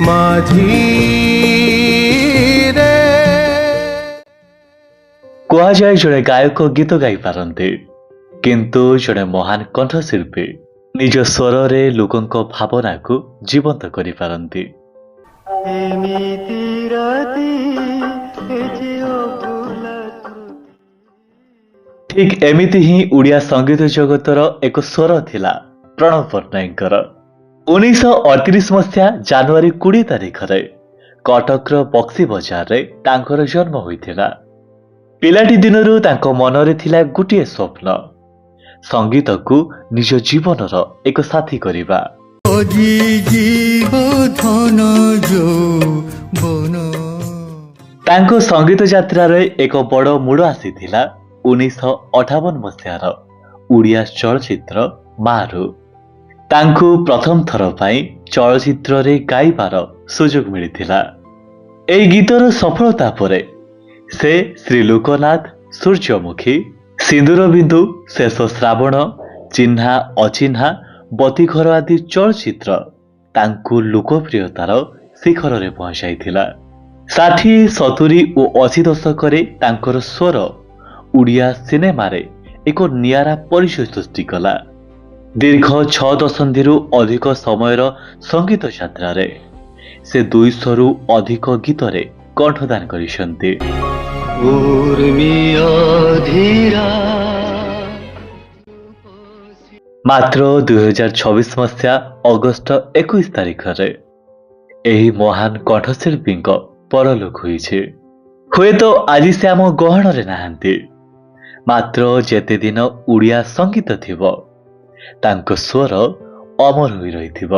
माझीरे କୁହାଯାଏ ଜଣେ ଗାୟକ ଗୀତ ଗାଇପାରନ୍ତି, କିନ୍ତୁ ଜଣେ ମହାନ କଣ୍ଠଶିଳ୍ପୀ ନିଜ ସ୍ୱରରେ ଲୋକଙ୍କ ଭାବନାକୁ ଜୀବନ୍ତ କରିପାରନ୍ତି। ଏମିତି ରାତି ଏ ଯେ ଅଭୁଲା ସ୍ମୃତି। ଠିକ୍ ଏମିତି ହିଁ ଓଡ଼ିଆ ସଙ୍ଗୀତ ଜଗତର ଏକ ସ୍ୱର ଥିଲା ପ୍ରଣବ ପଟ୍ଟନାୟକଙ୍କର। 1938 ମସିହା ଜାନୁଆରୀ 20 ତାରିଖରେ କଟକର ବକ୍ସି ବଜାରରେ ତାଙ୍କର ଜନ୍ମ ହୋଇଥିଲା। ପିଲାଟି ଦିନରୁ ତାଙ୍କ ମନରେ ଥିଲା ଗୋଟିଏ ସ୍ୱପ୍ନ, ସଙ୍ଗୀତକୁ ନିଜ ଜୀବନର ଏକ ସାଥୀ କରିବା। ତାଙ୍କ ସଙ୍ଗୀତ ଯାତ୍ରାରେ ଏକ ବଡ଼ ମୋଡ଼ ଆସିଥିଲା 1958 ମସିହାର ଓଡ଼ିଆ ଚଳଚ୍ଚିତ୍ର ମା'ରୁ। ତାଙ୍କୁ ପ୍ରଥମ ଥର ପାଇଁ ଚଳଚ୍ଚିତ୍ରରେ ଗାଇବାର ସୁଯୋଗ ମିଳିଥିଲା। ଏହି ଗୀତର ସଫଳତା ପରେ ସେ ଶ୍ରୀ ଲୋକନାଥ, ସୂର୍ଯ୍ୟମୁଖୀ, ସିନ୍ଦୁର ବିନ୍ଦୁ, ଶେଷ ଶ୍ରାବଣ, ଚିହ୍ନା ଅଚିହ୍ନା, ବତୀଘର ଆଦି ଚଳଚ୍ଚିତ୍ର ତାଙ୍କୁ ଲୋକପ୍ରିୟତାର ଶିଖରରେ ପହଞ୍ଚାଇଥିଲା। 60, 70 ଓ 80 ଦଶକରେ ତାଙ୍କର ସ୍ୱର ଓଡ଼ିଆ ସିନେମାରେ ଏକ ନିଆରା ପରିଚୟ ସୃଷ୍ଟି କଲା। ଦୀର୍ଘ 6 ଦଶନ୍ଧିରୁ ଅଧିକ ସମୟର ସଙ୍ଗୀତ ଯାତ୍ରାରେ ସେ 200ରୁ ଅଧିକ ଗୀତରେ କଣ୍ଠଦାନ କରିଛନ୍ତି। ମାତ୍ର 2024 ମସିହା ଅଗଷ୍ଟ 21 ତାରିଖରେ ଏହି ମହାନ କଣ୍ଠଶିଳ୍ପୀଙ୍କ ପରଲୋକ ହୋଇଛି। ହୁଏତ ଆଜି ସେ ଆମ ଗହଣରେ ନାହାନ୍ତି, ମାତ୍ର ଯେତେ ଦିନ ଓଡ଼ିଆ ସଙ୍ଗୀତ ଥିବ ତାଙ୍କ ସ୍ୱର ଅମର ହୋଇ ରହିଥିବ।